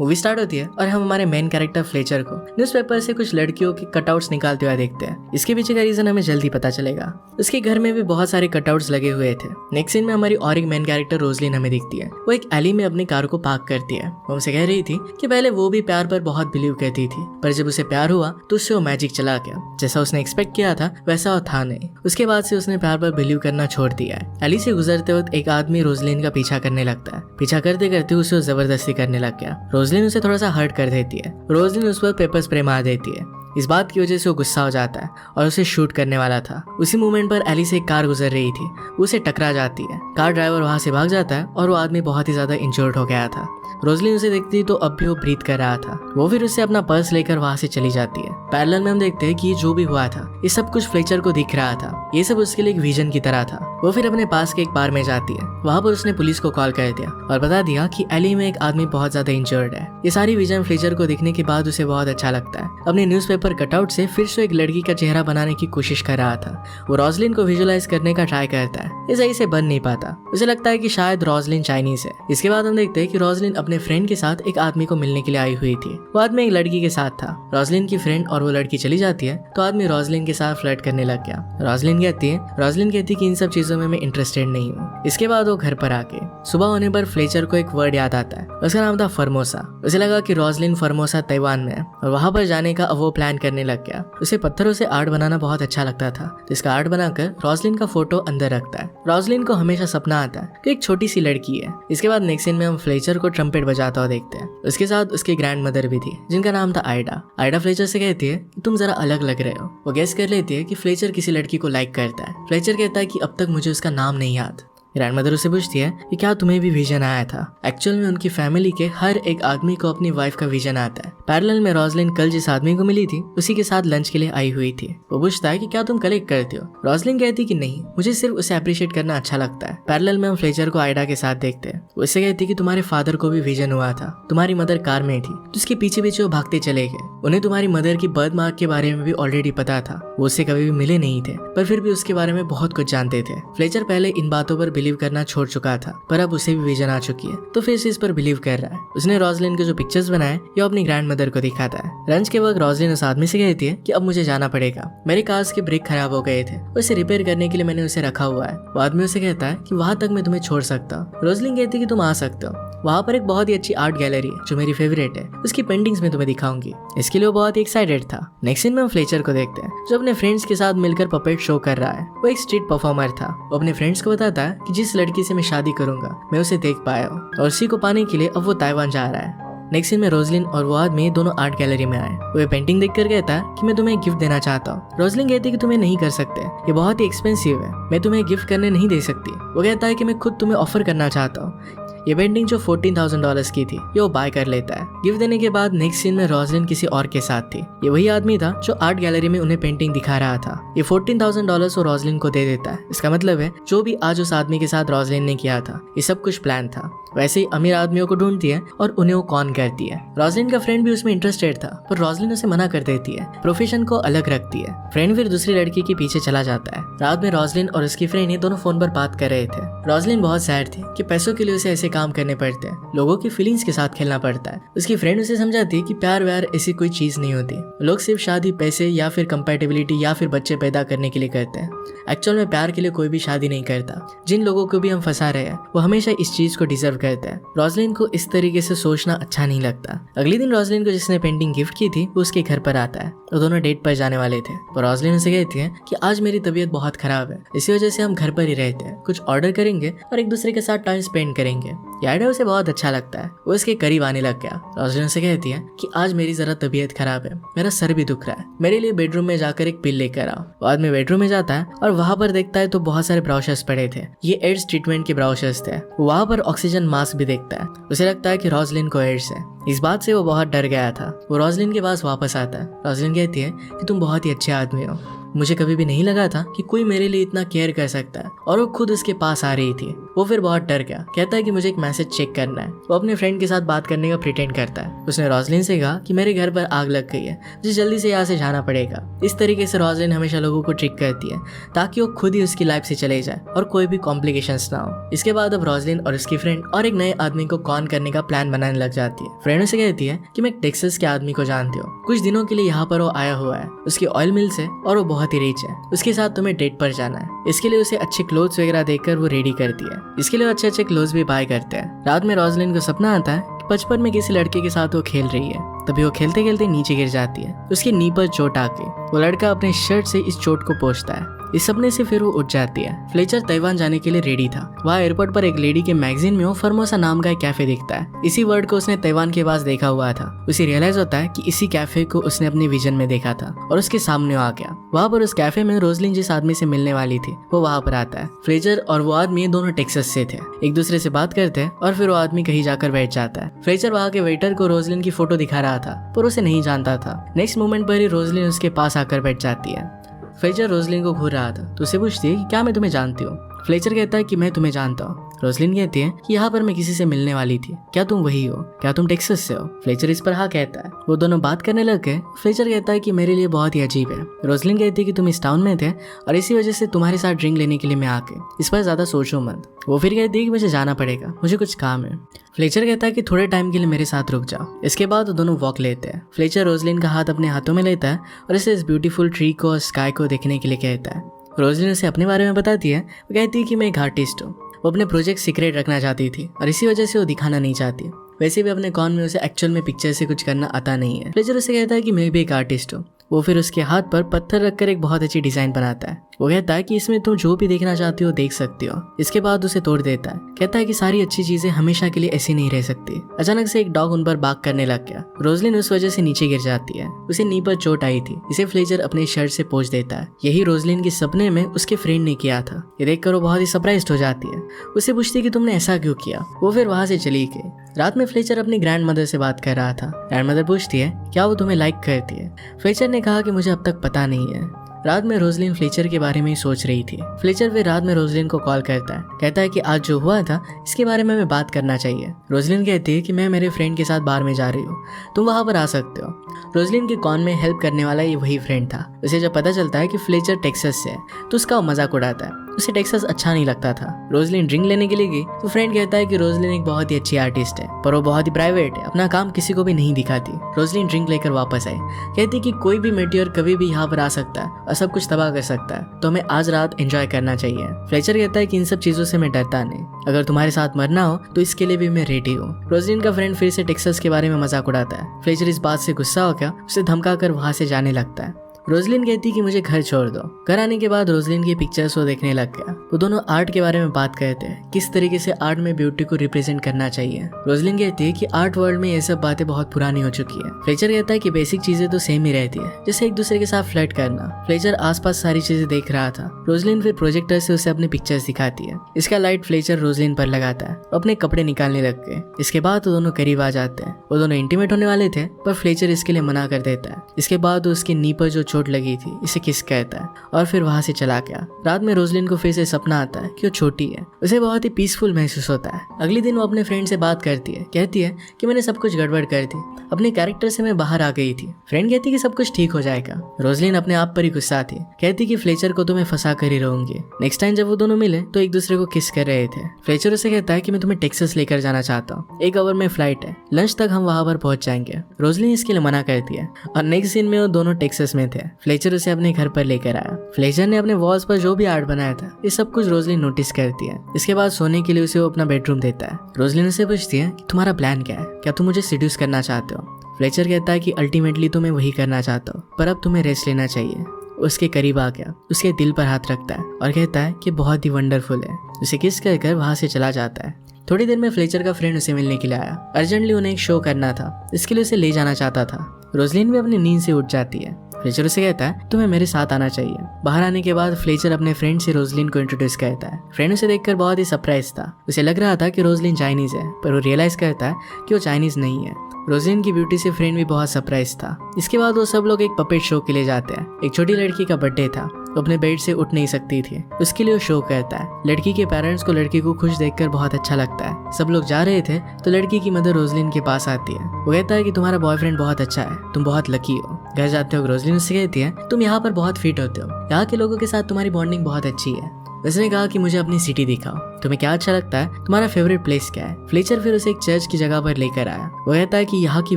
Movie start होती है और हम हमारे मेन कैरेक्टर फ्लेचर को न्यूज़पेपर से कुछ लड़कियों के कटआउट्स निकालते हुए देखते हैं। इसके पीछे का रीजन हमें जल्दी पता चलेगा। उसके घर में भी बहुत सारे कटआउट्स लगे हुए थे। नेक्स्ट सीन में हमारी और एक मेन कैरेक्टर रोजलिन हमें दिखती है। वो एक एली में अपनी कार को पार्क करती है। वो हमसे कह रही थी कि पहले वो भी प्यार पर बहुत बिलीव करती थी, पर जब उसे प्यार हुआ तो उससे वो मैजिक चला गया। जैसा उसने एक्सपेक्ट किया था वैसा वो था नहीं। उसके बाद से उसने प्यार पर बिलीव करना छोड़ दिया है। एली से गुजरते वक्त एक आदमी रोजलिन का पीछा करने लगता है। पीछा करते करते उसे जबरदस्ती करने लग गया। रोजलिन उसे थोड़ा सा हर्ट कर देती है। रोजलिन उस पर पेपर स्प्रे मार देती है। इस बात की वजह से वो गुस्सा हो जाता है और उसे शूट करने वाला था। उसी मोमेंट पर एली से एक कार गुजर रही थी, उसे टकरा जाती है। कार ड्राइवर वहां से भाग जाता है और वो आदमी बहुत ही ज्यादा इंजर्ड हो गया था। रोजलिन उसे देखती तो अब भी वो ब्रीथ कर रहा था। वो फिर उससे अपना पर्स लेकर वहां से चली जाती है। पैरेलल में हम देखते हैं कि ये जो भी हुआ था ये सब कुछ फ्लेचर को दिख रहा था। ये सब उसके लिए एक विजन की तरह था। वो फिर अपने पास के एक बार में जाती है। वहां पर उसने पुलिस को कॉल कर दिया और बता दिया कि एली में एक आदमी बहुत ज्यादा इंजर्ड है। ये सारी विजन फ्लेचर को दिखने के बाद उसे बहुत अच्छा लगता है। अपने न्यूज़पेपर कटआउट से फिर से एक लड़की का चेहरा बनाने की कोशिश कर रहा था। वो रोजलिन को विजुअलाइज करने का ट्राई करता है। ये सही से बन नहीं पाता। उसे लगता है कि शायद रोजलिन चाइनीज है। इसके बाद हम देखते हैं कि रोजलिन अपने फ्रेंड के साथ एक आदमी को मिलने के लिए आई हुई थी। वो आदमी एक लड़की के साथ था। रोजलिन की फ्रेंड और वो लड़की चली जाती है तो आदमी रोजलिन के साथ फ्लर्ट करने लग गया। रोजलिन कहती है कि इन सब चीजों में मैं इंटरेस्टेड नहीं हूँ। इसके बाद वो घर पर आके सुबह होने पर फ्लेचर को एक वर्ड याद आता है। उसका नाम था फॉर्मोसा। उसे लगा कि रोजलिन फॉर्मोसा ताइवान में है और वहां पर जाने का वो प्लान करने लग गया। उसे पत्थरों से आर्ट बनाना बहुत अच्छा लगता था तो इसका आर्ट बनाकर रोजलिन का फोटो अंदर रखता है। रोजलिन को हमेशा सपना आता है कि एक छोटी सी लड़की है। इसके बाद नेक्स्ट सीन में हम फ्लेचर को ट्रम्पेट बजाता हुआ देखते हैं। उसके साथ उसकी ग्रैंड मदर भी थी जिनका नाम था आइडा। आइडा फ्लेचर से कहती है कि तुम जरा अलग लग रहे हो। वो गेस कर लेती है कि फ्लेचर किसी लड़की को लाइक करता है। फ्लेचर कहता है कि अब तक मुझे उसका नाम नहीं याद। ग्रैंड मदर उसे पूछती है कि क्या तुम्हें भी विजन आया था। एक्चुअल में उनकी फैमिली के हर एक आदमी को अपनी वाइफ का विजन आता है। पैरेलल में रोजलिन कल जिस आदमी को मिली थी उसी के साथ लंच के लिए आई हुई थी। वो पूछता है कि क्या तुम कलेक्ट करते हो। रोजलिन कहती कि नहीं, मुझे सिर्फ उसे अप्रिशिएट करना अच्छा लगता है। पैरेलल में हम फ्लेचर को आइडा के साथ देखते हैं। उससे कहती कि तुम्हारे फादर को भी विजन हुआ था। तुम्हारी मदर कार में थी तो उसके पीछे पीछे वो भागते चले गए। उन्हें तुम्हारी मदर की बर्थ मार्क के बारे में भी ऑलरेडी पता था। वो उससे कभी भी मिले नहीं थे पर फिर भी उसके बारे में बहुत कुछ जानते थे। फ्लेचर पहले इन बातों पर बिलीव करना छोड़ चुका था पर अब उसे भी विजन आ चुकी है तो फिर से इस पर बिलीव कर रहा है। उसने रोजलिन के जो पिक्चर्स बनाए ये अपनी ग्रैंड मदर को दिखाता है। लंच के वक्त रोजलिन उस आदमी से कहती है कि अब मुझे जाना पड़ेगा। मेरे कार्स के ब्रेक खराब हो गए थे, उसे रिपेयर करने के लिए मैंने उसे रखा हुआ है। वो आदमी उसे कहता है कि वहां तक मैं तुम्हें छोड़ सकता हूँ। रोजलिन कहती है कि तुम आ सकते हो। वहां पर एक बहुत ही अच्छी आर्ट गैलरी है जो मेरी फेवरेट है। उसकी पेंटिंग्स में तुम्हें दिखाऊंगी। इसके लिए वो बहुत ही एक्साइटेड था। नेक्स्ट सीन में हम फ्लेचर को देखते हैं जो अपने फ्रेंड्स के साथ मिलकर पपेट शो कर रहा है। वो एक स्ट्रीट परफॉर्मर था। वो अपने फ्रेंड्स को बताता है कि जिस लड़की से मैं शादी करूंगा मैं उसे देख पाया हूँ और उसी को पाने के लिए अब वो ताइवान जा रहा है। नेक्स्ट सीन में रोजलिन और वो आदमी दोनों आर्ट गैलरी में आए। वो पेंटिंग देखकर कहता है कि मैं तुम्हें गिफ्ट देना चाहता हूँ। रोजलिन कहती है कि तुम्हें नहीं कर सकते, ये बहुत ही एक्सपेंसिव है, मैं तुम्हें गिफ्ट करने नहीं दे सकती। वो कहता है कि मैं खुद तुम्हें ऑफर करना चाहता हूँ। ये पेंटिंग जो $14,000 की थी ये वो बाय कर लेता है। गिफ्ट देने के बाद नेक्स्ट सीन में रोजलिन किसी और के साथ थी। ये वही आदमी था जो आर्ट गैलरी में उन्हें पेंटिंग दिखा रहा था। ये $14,000 वो रोजलिन को दे देता है। इसका मतलब है जो भी आज उस आदमी के साथ रोजलिन ने किया था ये सब कुछ प्लान था। वैसे ही अमीर आदमियों को ढूंढती है और उन्हें वो कॉन करती है। रोजलिन का फ्रेंड भी उसमें इंटरेस्टेड था पर रोजलिन उसे मना कर देती है, प्रोफेशन को अलग रखती है। फ्रेंड फिर दूसरी लड़की के पीछे चला जाता है। रात में रोजलिन और उसकी फ्रेंड ये दोनों फोन पर बात कर रहे थे। रोजलिन बहुत सैड थी कि पैसों के लिए उसे ऐसे काम करने पड़ते हैं, लोगों की फीलिंग्स के साथ खेलना पड़ता है। उसकी फ्रेंड उसे समझाती है कि प्यार व्यार ऐसी कोई चीज नहीं होती, लोग सिर्फ शादी पैसे या फिर कंपैटिबिलिटी या फिर बच्चे पैदा करने के लिए करते हैं। एक्चुअल में प्यार के लिए कोई भी शादी नहीं करता। जिन लोगों को भी हम फंसा रहे हैं वो हमेशा इस चीज को डिजर्व करते हैं। रोजलिन को इस तरीके से सोचना अच्छा नहीं लगता। अगले दिन रोजलिन को जिसने पेंटिंग गिफ्ट की थी वो उसके घर पर आता है। वो दोनों डेट पर जाने वाले थे पर रोजलिन उसे कहती है कि आज मेरी तबीयत बहुत खराब है, इसी वजह से हम घर पर ही रहते हैं, कुछ ऑर्डर करेंगे और एक दूसरे के साथ टाइम स्पेंड करेंगे। ये आइडिया उसे बहुत अच्छा लगता है। वो इसके करीब आने लग गया। रोजलिन से कहती है कि आज मेरी जरा तबीयत खराब है, मेरा सर भी दुख रहा है, मेरे लिए बेडरूम में जाकर एक पिल लेकर आओ। वो आदमी बेडरूम में जाता है और वहां पर देखता है तो बहुत सारे ब्राउशर्स पड़े थे। ये एड्स ट्रीटमेंट के ब्राउशर्स थे। वहां पर ऑक्सीजन मास्क भी देखता है। उसे लगता है कि रोजलिन को एड्स है। इस बात से वो बहुत डर गया था। वो रोजलिन के पास वापस आता है। रोजलिन कहती है कि तुम बहुत ही अच्छे आदमी हो। मुझे कभी भी नहीं लगा था कि कोई मेरे लिए इतना केयर कर सकता है, और वो खुद उसके पास आ रही थी। वो फिर बहुत डर गया, कहता है कि मुझे एक मैसेज चेक करना है। वो अपने फ्रेंड के साथ बात करने का प्रिटेंड करता है। उसने रोजलिन से कहा कि मेरे घर पर आग लग गई है, मुझे जल्दी से यहाँ से जाना पड़ेगा। इस तरीके से रोजलिन हमेशा लोगों को ट्रिक करती है ताकि वो खुद ही उसकी लाइफ से चले जाए और कोई भी कॉम्प्लिकेशंस ना हो। इसके बाद अब रोजलिन और उसकी फ्रेंड और एक नए आदमी को कॉन करने का प्लान बनाने लग जाती है। फ्रेंड उसे कहती है कि मैं एक टेक्सास के आदमी को जानती हूँ, कुछ दिनों के लिए यहाँ पर वो आया हुआ है, उसकी ऑयल मिल्स है और वो बहुत ही रिच है, उसके साथ तुम्हें डेट पर जाना है। इसके लिए उसे अच्छे क्लोथ्स वगैरह देकर वो रेडी करती है। इसके लिए अच्छे अच्छे क्लोथ्स भी बाय करते हैं। रात में रोजलिन को सपना आता है कि बचपन में किसी लड़के के साथ वो खेल रही है, तभी वो खेलते खेलते नीचे गिर जाती है। उसकी नी पर चोट आके वो लड़का अपने शर्ट से इस चोट को पोंछता है। इस सपने से फिर वो उठ जाती है। फ्लेचर ताइवान जाने के लिए रेडी था। वहाँ एयरपोर्ट पर एक लेडी के मैगजीन में वो फॉर्मोसा नाम का एक कैफे दिखता है। इसी वर्ड को उसने ताइवान के पास देखा हुआ था। उसे रियलाइज होता है कि इसी कैफे को उसने अपने विजन में देखा था और उसके सामने आ गया। वहाँ पर उस कैफे में रोजलिन जिस आदमी से मिलने वाली थी वो वहाँ पर आता है। फ्लेचर और वो आदमी दोनों टेक्सास से थे, एक दूसरे से बात करते हैं और फिर वो आदमी कहीं जाकर बैठ जाता है। फ्लेचर वहाँ के वेटर को रोजलिन की फोटो दिखा रहा था पर उसे नहीं जानता था। नेक्स्ट मोमेंट पर ही रोजलिन उसके पास आकर बैठ जाती है। फ्लेचर रोजलिन को घूर रहा था तो उसे पूछती है कि क्या मैं तुम्हें जानती हूँ। फ्लेचर कहता है कि मैं तुम्हें जानता हूँ। रोजलिन कहती है कि यहाँ पर मैं किसी से मिलने वाली थी, क्या तुम वही हो, क्या तुम टेक्सास से हो। फ्लेचर इस पर हाँ कहता है। वो दोनों बात करने लग गए। फ्लेचर कहता है कि मेरे लिए बहुत ही अजीब है। रोजलिन कहती है कि तुम इस टाउन में थे और इसी वजह से तुम्हारे साथ ड्रिंक लेने के लिए मैं आके, इस पर ज्यादा सोचो मत। वो फिर कहती है कि मुझे जाना पड़ेगा, मुझे कुछ काम है। फ्लेचर कहता है कि थोड़े टाइम के लिए मेरे साथ रुक जाओ। इसके बाद दोनों वॉक लेते हैं। फ्लेचर रोजलिन का हाथ अपने हाथों में लेता है और इसे इस ब्यूटीफुल ट्री को और स्काई को देखने के लिए कहता है। रोजलिन उसे अपने बारे में बताती है। वो कहती है कि मैं एक आर्टिस्ट हूँ। वो अपने प्रोजेक्ट सीक्रेट रखना चाहती थी और इसी वजह से वो दिखाना नहीं चाहती। वैसे भी अपने कॉन में उसे एक्चुअल में पिक्चर से कुछ करना आता नहीं है। फ्लेचर उसे कहता है कि मैं भी एक आर्टिस्ट हूँ। वो फिर उसके हाथ पर पत्थर रखकर एक बहुत अच्छी डिजाइन बनाता है। वो कहता है कि इसमें तुम जो भी देखना चाहती हो देख सकती हो। इसके बाद उसे तोड़ देता है। कहता है कि सारी अच्छी चीजें हमेशा के लिए ऐसी नहीं रह सकती। अचानक से एक डॉग उन पर बाग करने लग गया। रोजलिन उस वजह से नीचे गिर जाती है। उसे नी पर चोट आई थी। इसे फ्लेचर अपने शर्ट से पोंछ देता है। यही रोजलिन के सपने में उसके फ्रेंड ने किया था। ये देखकर वो बहुत ही सरप्राइज्ड हो जाती है। उसे पूछती है कि तुमने ऐसा क्यों किया। वो फिर वहां से चली गई। रात में फ्लेचर अपनी ग्रैंड मदर से बात कर रहा था। ग्रैंड मदर पूछती है क्या वो तुम्हें लाइक करती है। फ्लेचर ने कहा कि मुझे अब तक पता नहीं है। रात में रोजलिन फ्लेचर के बारे में ही सोच रही थी। फ्लेचर फिर रात में रोजलिन को कॉल करता है। कहता है कि आज जो हुआ था इसके बारे में हमें बात करना चाहिए। रोजलिन कहती है कि मैं मेरे फ्रेंड के साथ बार में जा रही हूँ, तुम वहां पर आ सकते हो। रोजलिन के कॉन में हेल्प करने वाला ये वही फ्रेंड था। उसे जब पता चलता है कि फ्लेचर टेक्सास से है तो उसका मजाक उड़ाता है। उसे टेक्सास अच्छा नहीं लगता था। रोजलिन ड्रिंक लेने के लिए गई तो फ्रेंड कहता है कि रोजलिन एक बहुत ही अच्छी आर्टिस्ट है पर वो बहुत ही प्राइवेट है, अपना काम किसी को भी नहीं दिखाती। रोजलिन ड्रिंक लेकर वापस आई। कहती कि कोई भी मेटियर कभी भी यहाँ पर आ सकता है और सब कुछ तबाह कर सकता है, तो हमें आज रात एंजॉय करना चाहिए। फ्लेचर कहता है कि इन सब चीजों से मैं डरता नहीं, अगर तुम्हारे साथ मरना हो तो इसके लिए भी मैं रेडी हूँ। रोजलिन का फ्रेंड फिर से टेक्सास के बारे में मजाक उड़ाता है। फ्लेचर इस बात से गुस्सा होकर उसे धमका कर वहां से जाने लगता है। रोजलिन कहती कि मुझे घर छोड़ दो। घर आने के बाद रोजलिन की पिक्चर्स वो देखने लग गया। वो दोनों आर्ट के बारे में बात करते हैं, किस तरीके से आर्ट में ब्यूटी को रिप्रेजेंट करना चाहिए। रोजलिन कहती है कि आर्ट वर्ल्ड में ये सब बातें बहुत पुरानी हो चुकी है। फ्लेचर कहता है कि बेसिक चीजें तो सेम ही रहती है, जैसे एक दूसरे के साथ फ्लर्ट करना। फ्लेचर आसपास सारी चीजें देख रहा था। रोजलिन फिर प्रोजेक्टर से उसे अपनी पिक्चर्स दिखाती है। इसका लाइट फ्लेचर रोजलिन पर लगाता है। अपने कपड़े निकालने लग गए। इसके बाद वो दोनों करीब आ जाते हैं। वो दोनों इंटीमेट होने वाले थे पर फ्लेचर इसके लिए मना कर देता है। इसके बाद उसकी नी पर जो चोट लगी थी इसे किस कहता है और फिर वहां से चला गया। रात में रोजलिन को फिर से सपना आता है कि वो छोटी है। उसे बहुत ही पीसफुल महसूस होता है। अगले दिन वो अपने फ्रेंड से बात करती है। कहती है कि मैंने सब कुछ गड़बड़ कर दी, अपने कैरेक्टर से मैं बाहर आ गई थी। फ्रेंड कहती कि सब कुछ ठीक हो जाएगा। रोजलिन अपने आप पर ही गुस्सा थी। कहती कि फ्लेचर को तो मैं फंसा कर ही रहूंगी। नेक्स्ट टाइम जब वो दोनों मिले तो एक दूसरे को किस कर रहे थे। फ्लेचर उसे कहता है कि मैं तुम्हें टेक्सास लेकर जाना चाहता हूँ, 1 आवर में फ्लाइट है, लंच तक हम वहां पर पहुंच जाएंगे। रोजलिन इसके लिए मना करती है और नेक्स्ट सीन में वो दोनों टेक्सास में थे। फ्लेचर उसे अपने घर पर लेकर आया। फ्लेचर ने अपने वॉल्स पर जो भी आर्ट बनाया था ये सब कुछ रोजलिन नोटिस करती है। इसके बाद सोने के लिए उसे वो अपना बेडरूम देता है। रोजलिन उसे पूछती है कि तुम्हारा प्लान क्या है, क्या तुम मुझे सिड्यूस करना चाहते हो। फ्लेचर कहता है कि अल्टीमेटली तो मैं वही करना चाहता हूँ पर अब तुम्हें रेस्ट लेना चाहिए। उसके करीब आ गया, उसके दिल पर हाथ रखता है और कहता है कि बहुत ही वंडरफुल है। उसे किस कर वहां से चला जाता है। थोड़ी देर में फ्लेचर का फ्रेंड उसे मिलने के लिए आया। अर्जेंटली उन्हें एक शो करना था, इसके लिए उसे ले जाना चाहता था। रोजलिन भी अपनी नींद से उठ जाती है। फ्लेचर उसे कहता है तुम्हें मेरे साथ आना चाहिए। बाहर आने के बाद फ्लेचर अपने फ्रेंड से रोजलिन को इंट्रोड्यूस करता है। फ्रेंड उसे देखकर बहुत ही सरप्राइज था। उसे लग रहा था कि रोजलिन चाइनीज है पर वो रियलाइज करता है कि वो चाइनीज नहीं है। रोजलिन की ब्यूटी से फ्रेंड भी बहुत सरप्राइज था। इसके बाद वो सब लोग एक पपेट शो के लिए जाते हैं। एक छोटी लड़की का बर्थडे था, वो अपने बेड से उठ नहीं सकती थी, उसके लिए वो शो करता है। लड़की के पेरेंट्स को लड़की को खुश देखकर बहुत अच्छा लगता है। सब लोग जा रहे थे तो लड़की की मदर रोजलिन के पास आती है। वो कहता है कि तुम्हारा बॉयफ्रेंड बहुत अच्छा है, तुम बहुत लकी हो। घर जाते हो रोजलिन उससे कहती है तुम यहाँ पर बहुत फिट होते हो, यहाँ के लोगों के साथ तुम्हारी बॉन्डिंग बहुत अच्छी है। उसने कहा कि मुझे अपनी सिटी दिखाओ, तुम्हें क्या अच्छा लगता है, तुम्हारा फेवरेट प्लेस क्या है। फ्लेचर फिर उसे एक चर्च की जगह पर लेकर आया। वो कहता है कि यहाँ की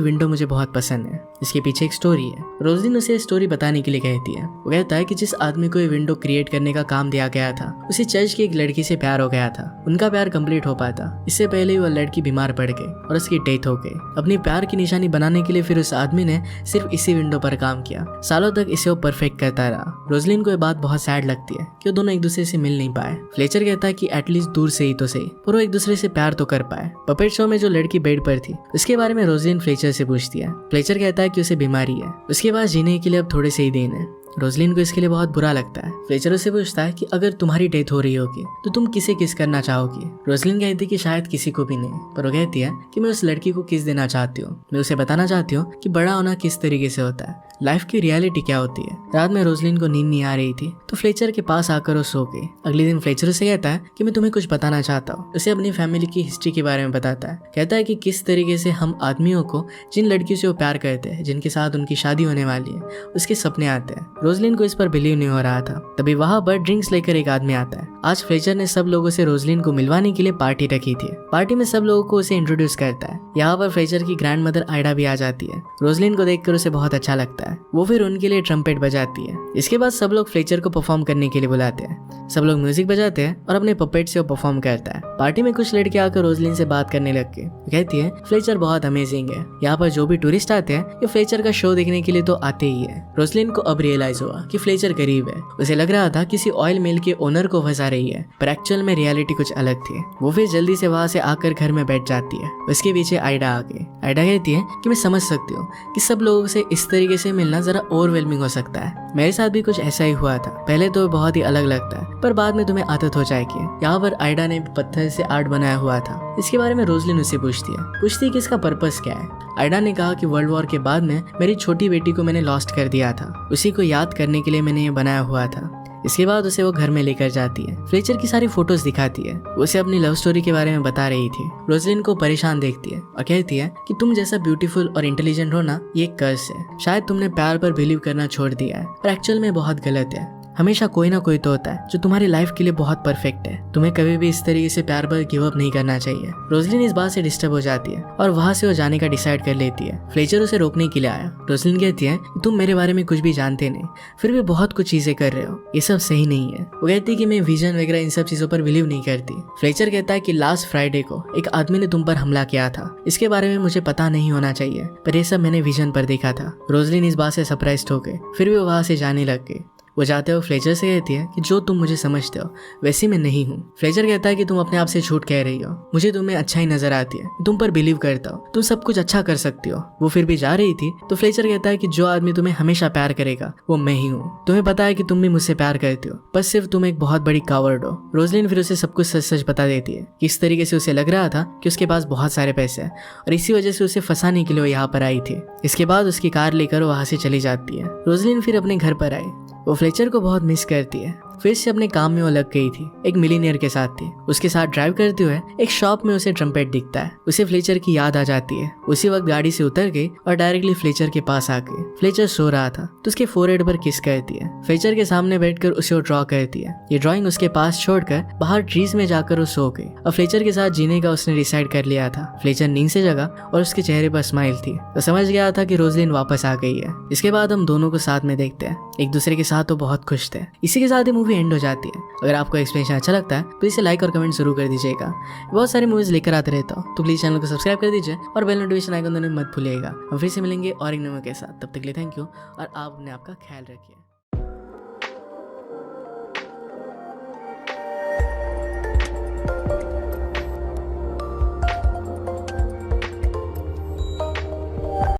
विंडो मुझे बहुत पसंद है, इसके पीछे एक स्टोरी है। रोजलिन उसे स्टोरी बताने के लिए कहती है। वो कहता है कि जिस आदमी को ये विंडो क्रिएट करने का काम दिया गया था उसे चर्च की एक लड़की से प्यार हो गया था। उनका प्यार कंप्लीट हो पाता इससे पहले ही वह लड़की बीमार पड़ गई और उसकी डेथ हो गई। अपनी प्यार की निशानी बनाने के लिए फिर उस आदमी ने सिर्फ इसी विंडो पर काम किया। सालों तक इसे वो परफेक्ट करता रहा। रोजलिन को ये बात बहुत सैड लगती है कि वो दोनों एक दूसरे से मिल नहीं पाए। फ्लेचर कहता है कि एटलीस्ट दूर से ही तो सही, पर वो एक दूसरे से प्यार तो कर पाए। पपेट शो में जो लड़की बेड पर थी उसके बारे में रोजलिन फ्लेचर से पूछती है। फ्लेचर कहता है कि उसे बीमारी है, उसके बाद जीने के लिए अब थोड़े से ही दिन है। रोजलिन को इसके लिए बहुत बुरा लगता है। फ्लेचर उससे पूछता है कि अगर तुम्हारी डेथ हो रही होगी तो तुम किसे किस करना चाहोगी। रोजलिन कहती है कि शायद किसी को भी नहीं, पर वो कहती है कि मैं उस लड़की को किस देना चाहती हूँ। मैं उसे बताना चाहती हूँ कि बड़ा होना किस तरीके से होता है, लाइफ की रियलिटी क्या होती है। रात में रोजलिन को नींद नहीं आ रही थी तो फ्लेचर के पास आकर वो सो गई। अगले दिन फ्लेचर उसे कहता है कि मैं तुम्हें कुछ बताना चाहता हूँ। उसे अपनी फैमिली की हिस्ट्री के बारे में बताता है। कहता है कि किस तरीके से हम आदमियों को जिन लड़कियों से वो प्यार करते हैं, जिनके साथ उनकी शादी होने वाली है, उसके सपने आते हैं। रोजलिन को इस पर बिलीव नहीं हो रहा था। तभी वहां पर ड्रिंक्स लेकर एक आदमी आता है। आज फ्लेचर ने सब लोगों से रोजलिन को मिलवाने के लिए पार्टी रखी थी। पार्टी में सब लोगों को उसे इंट्रोड्यूस करता है। यहाँ पर फ्लेचर की ग्रैंड मदर आइडा भी आ जाती है। रोजलिन को देखकर उसे बहुत अच्छा लगता है। वो फिर उनके लिए ट्रम्पेट बजाती है। इसके बाद सब लोग फ्लेचर को परफॉर्म करने के लिए बुलाते हैं। सब लोग म्यूजिक बजाते हैं और अपने पपेट से वो परफॉर्म करता है। पार्टी में कुछ लड़के आकर रोजलिन से बात करने लग गए। कहती है फ्लेचर बहुत अमेजिंग है। यहाँ पर जो भी टूरिस्ट आते हैं ये फ्लेचर का शो देखने के लिए तो आते ही है। रोजलिन को अब रियलाइज हुआ कि फ्लेचर गरीब है। उसे लग रहा था किसी ऑयल मिल के ओनर को फंसा रही है, पर एक्चुअल में रियलिटी कुछ अलग थी। वो फिर जल्दी से वहां से आकर घर में बैठ जाती है। उसके पीछे आइडा आ गई। आइडा कहती है कि मैं समझ सकती हूँ कि सब लोगों से इस तरीके से मिलना जरा ओवरवेलमिंग हो सकता है। मेरे साथ भी कुछ ऐसा ही हुआ था। पहले तो बहुत ही अलग लगता है, पर बाद में तुम्हें आदत हो जाएगी। यहाँ पर आइडा ने पत्थर से आर्ट बनाया हुआ था। इसके बारे में रोजलिन उससे पूछती है कि इसका पर्पस क्या है। आइडा ने कहा कि वर्ल्ड वॉर के बाद में मेरी छोटी बेटी को मैंने लॉस्ट कर दिया था, उसी को याद करने के लिए मैंने ये बनाया हुआ था। इसके बाद उसे वो घर में लेकर जाती है। फ्लेचर की सारी फोटोज दिखाती है। उसे अपनी लव स्टोरी के बारे में बता रही थी। रोजलिन को परेशान देखती है और कहती है कि तुम जैसा ब्यूटीफुल और इंटेलिजेंट हो ना, ये कर्स है। शायद तुमने प्यार पर बिलीव करना छोड़ दिया है, पर एक्चुअल में बहुत गलत है। हमेशा कोई ना कोई तो होता है जो तुम्हारी लाइफ के लिए बहुत परफेक्ट है। तुम्हें कभी भी इस तरीके से प्यार पर गिव अप नहीं करना चाहिए। रोजलिन इस बात से डिस्टर्ब हो जाती है और वहां से वो जाने का डिसाइड कर लेती है। फ्लेचर उसे रोकने के लिए आया। रोजलिन कहती है तुम मेरे बारे में कुछ भी जानते नहीं, फिर भी बहुत कुछ चीजें कर रहे हो, ये सब सही नहीं है। वो कहती है कि मैं विजन वगैरह इन सब चीजों पर बिलीव नहीं करती। फ्लेचर कहता है कि लास्ट फ्राइडे को एक आदमी ने तुम पर हमला किया था, इसके बारे में मुझे पता नहीं होना चाहिए, पर ये सब मैंने विजन पर देखा था। रोजलिन इस बात से सरप्राइज हो गई, फिर भी वो वहां से जाने लग गई। वो जाते हुए फ्लेचर से कहती है कि जो तुम मुझे समझते हो वैसी मैं नहीं हूँ। फ्लेचर कहता है कि तुम अपने आप से झूठ कह रही हो, मुझे तुम्हें अच्छाई नजर आती है, तुम पर बिलीव करता हो, तुम सब कुछ अच्छा कर सकती हो। वो फिर भी जा रही थी तो फ्लेचर कहता है कि जो आदमी तुम्हें हमेशा प्यार करेगा वो मैं ही हूँ। तुम्हें पता है कि तुम भी मुझसे प्यार करती हो, बस सिर्फ तुम एक बहुत बड़ी कावर्ड हो। रोजलिन फिर उसे सब कुछ सच सच बता देती है कि इस तरीके से उसे लग रहा था कि उसके पास बहुत सारे पैसे हैं और इसी वजह से उसे फंसाने के लिए वो यहाँ पर आई थी। इसके बाद उसकी कार लेकर वहां से चली जाती है। रोजलिन फिर अपने घर पर आई। वो फ्लेचर को बहुत मिस करती है। फिर से अपने काम में वो लग गई थी। एक मिलीनियर के साथ थी। उसके साथ ड्राइव करते हुए एक शॉप में उसे ट्रम्पेट दिखता है। उसे फ्लेचर की याद आ जाती है। उसी वक्त गाड़ी से उतर गई और डायरेक्टली फ्लेचर के पास आ गई। फ्लेचर सो रहा था तो उसके फोरहेड पर किस करती है। फ्लेचर के सामने बैठकर उसे वो ड्रॉ करती है। ये ड्राइंग उसके पास छोड़कर बाहर ट्रीज में जाकर वो सो गई और फ्लेचर के साथ जीने का उसने डिसाइड कर लिया था। फ्लेचर नींद से जगा और उसके चेहरे पर स्माइल थी तो समझ गया था कि रोजलिन वापस आ गई है। इसके बाद हम दोनों को साथ में देखते हैं। एक दूसरे के साथ तो बहुत खुश थे। इसी के साथ ही मूवी एंड हो जाती है। अगर आपको एक्सप्लेनेशन अच्छा लगता है तो इसे लाइक और कमेंट जरूर कर दीजिएगा। बहुत सारी मूवीज लेकर आते रहता हूँ तो प्लीज चैनल को सब्सक्राइब कर दीजिए और बेल नोटिफिकेशन आइकन दबाना मत भूलिएगा। हम फिर से मिलेंगे और एक नए के साथ। तब तक के लिए थैंक यू और आप अपने आप का ख्याल रखिए।